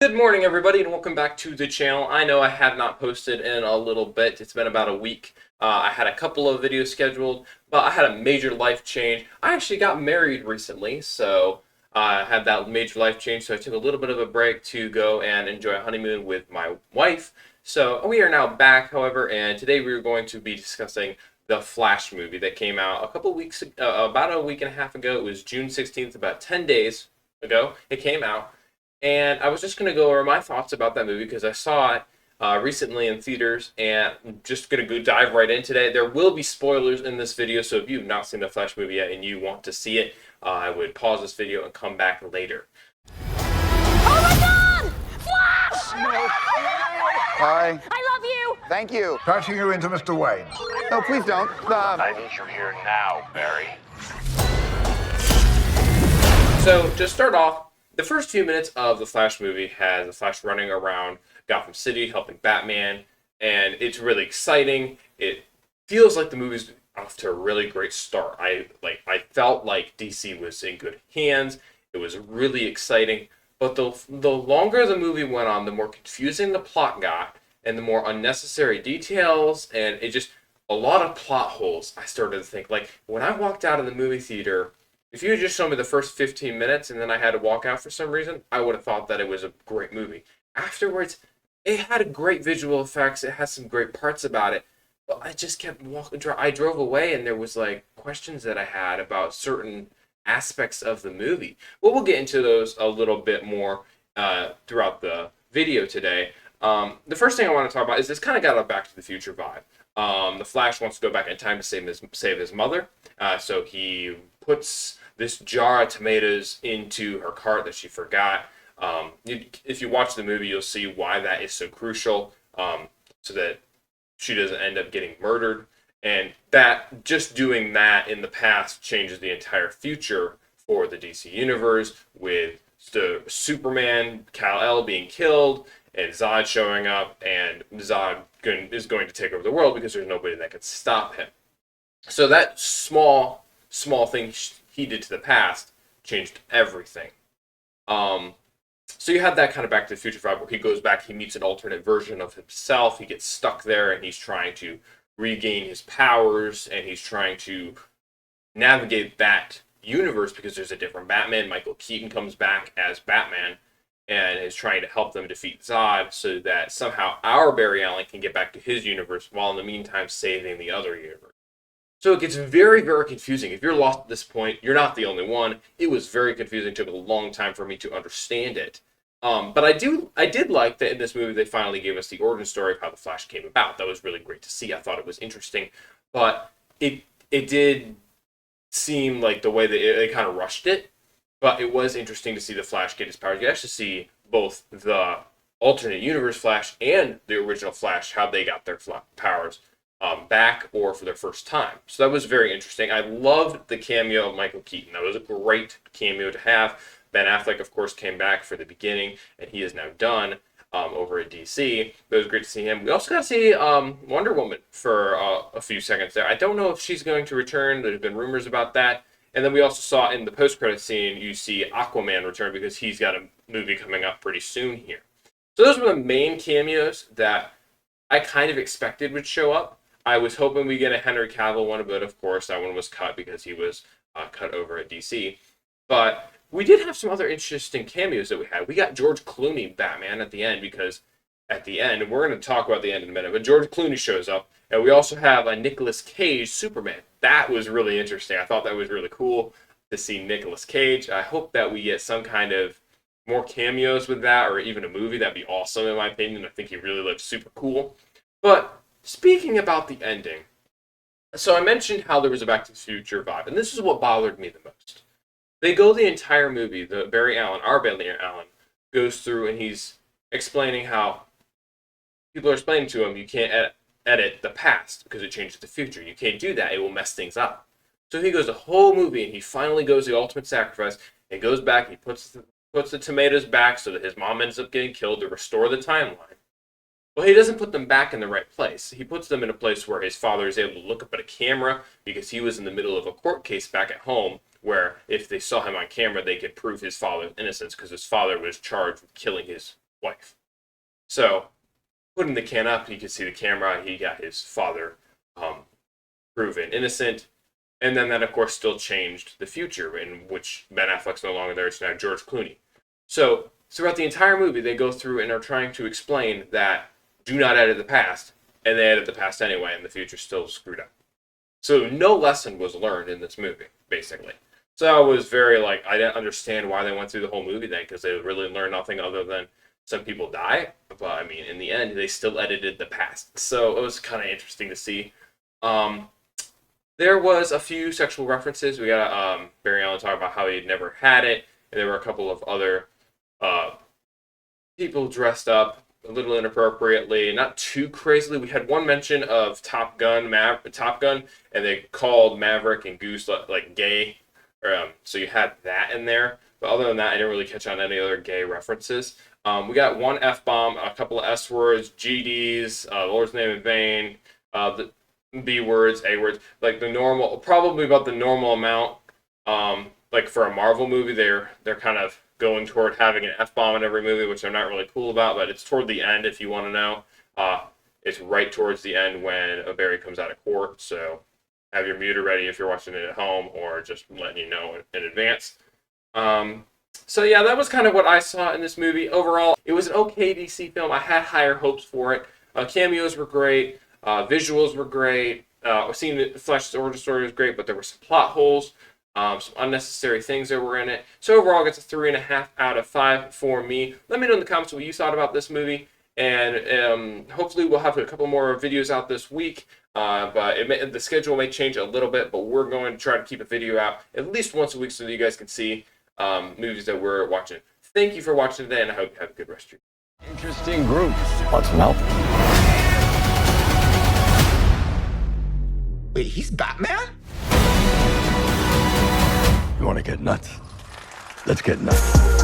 Good morning, everybody, and welcome back to the channel. I know I have not posted in a little bit. It's been about a week. I had a couple of videos scheduled, but I had a major life change. I actually got married recently, so I had that major life change, so I took a little bit of a break to go and enjoy a honeymoon with my wife. So we are now back, however, and today we are going to be discussing the Flash movie that came out a couple weeks, about a week and a half ago. It was June 16th, about 10 days ago. It came out. And I was just going to go over my thoughts about that movie because I saw it recently in theaters, and I'm just going to go dive right in today. There will be spoilers in this video, so if you've not seen the Flash movie yet and you want to see it, I would pause this video and come back later. Oh my God! Flash! No. Hi. I love you. Thank you. Passing you into Mr. Wayne. No, please don't. I need you here now, Barry. So, to start off, the first few minutes of the Flash movie has the Flash running around Gotham City helping Batman, and it's really exciting. It feels like the movie's off to a really great start. I felt like DC was in good hands. It was really exciting, but the longer the movie went on, the more confusing the plot got, and the more unnecessary details, and it just a lot of plot holes. I started to think, like, when I walked out of the movie theater, if you had just shown me the first 15 minutes and then I had to walk out for some reason, I would have thought that it was a great movie. Afterwards, it had great visual effects. It had some great parts about it. But I just kept walking. I drove away and there was like questions that I had about certain aspects of the movie. Well, we'll get into those a little bit more throughout the video today. The first thing I want to talk about is this kind of got a Back to the Future vibe. The Flash wants to go back in time to save his mother. So he puts this jar of tomatoes into her cart that she forgot. If you watch the movie, you'll see why that is so crucial, so that she doesn't end up getting murdered. And that just doing that in the past changes the entire future for the DC universe, with the Superman, Kal-El being killed, and Zod showing up, and Zod is going to take over the world because there's nobody that can stop him. So that small thing he did to the past changed everything. So you have that kind of Back to the Future vibe where he goes back, he meets an alternate version of himself, he gets stuck there, and he's trying to regain his powers, and he's trying to navigate that universe because there's a different Batman. Michael Keaton comes back as Batman and is trying to help them defeat Zod so that somehow our Barry Allen can get back to his universe while in the meantime saving the other universe. So it gets very, very confusing. If you're lost at this point, you're not the only one. It was very confusing. It took a long time for me to understand it. But I did like that in this movie they finally gave us the origin story of how the Flash came about. That was really great to see. I thought it was interesting, but it did seem like the way that they kind of rushed it. But it was interesting to see the Flash get his powers. You actually see both the alternate universe Flash and the original Flash, how they got their powers back or for their first time. So that was very interesting. I loved the cameo of Michael Keaton. That was a great cameo to have. Ben Affleck, of course, came back for the beginning, and he is now done over at DC. But it was great to see him. We also got to see Wonder Woman for a few seconds there. I don't know if she's going to return. There's been rumors about that. And then we also saw in the post-credit scene, you see Aquaman return because he's got a movie coming up pretty soon here. So those were the main cameos that I kind of expected would show up. I was hoping we get a Henry Cavill one, but of course that one was cut because he was cut over at DC. But we did have some other interesting cameos that we had. We got George Clooney Batman at the end because at the end, and we're going to talk about the end in a minute, but George Clooney shows up. And we also have a Nicolas Cage Superman. That was really interesting. I thought that was really cool to see Nicolas Cage. I hope that we get some kind of more cameos with that, or even a movie. That'd be awesome in my opinion. I think he really looks super cool. But speaking about the ending, so I mentioned how there was a Back to the Future vibe, and this is what bothered me the most. They go the entire movie, our Barry Allen, goes through and he's explaining how people are explaining to him, you can't edit the past because it changes the future. You can't do that. It will mess things up. So he goes the whole movie and he finally goes the ultimate sacrifice and goes back and he puts the tomatoes back so that his mom ends up getting killed to restore the timeline. Well, he doesn't put them back in the right place. He puts them in a place where his father is able to look up at a camera because he was in the middle of a court case back at home where if they saw him on camera, they could prove his father's innocence because his father was charged with killing his wife. So, putting the can up, you can see the camera. He got his father proven innocent. And then that, of course, still changed the future, in which Ben Affleck's no longer there. It's now George Clooney. So, throughout the entire movie, they go through and are trying to explain that do not edit the past, and they edit the past anyway, and the future's still screwed up. So, no lesson was learned in this movie, basically. So, I was very, I didn't understand why they went through the whole movie then, because they really learned nothing other than some people die. But, I mean, in the end, they still edited the past. So, it was kind of interesting to see. There was a few sexual references. We got Barry Allen talk about how he'd never had it, and there were a couple of other people dressed up a little inappropriately, not too crazily. We had one mention of Top Gun, and they called Maverick and Goose like gay, so you had that in there. But other than that, I didn't really catch on any other gay references. We got one F-bomb, a couple of S words, GDs, Lord's name in vain, the B words, A words, like the normal, probably about the normal amount. Like for a Marvel movie, they're kind of going toward having an F-bomb in every movie, which I'm not really cool about, but it's toward the end if you want to know. It's right towards the end when a Barry comes out of court, so have your muter ready if you're watching it at home, or just letting you know in advance. So yeah, that was kind of what I saw in this movie. Overall, it was an okay DC film. I had higher hopes for it. Cameos were great. Visuals were great. Seeing the Flash's origin story was great, but there were some plot holes, some unnecessary things that were in it. So overall, it gets a 3.5 out of 5 for me. Let me know in the comments what you thought about this movie, and hopefully we'll have a couple more videos out this week. But the schedule may change a little bit, but we're going to try to keep a video out at least once a week so that you guys can see movies that we're watching. Thank you for watching today, and I hope you have a good rest of your day. Interesting group. Want some help? Wait, he's Batman? You want to get nuts? Let's get nuts.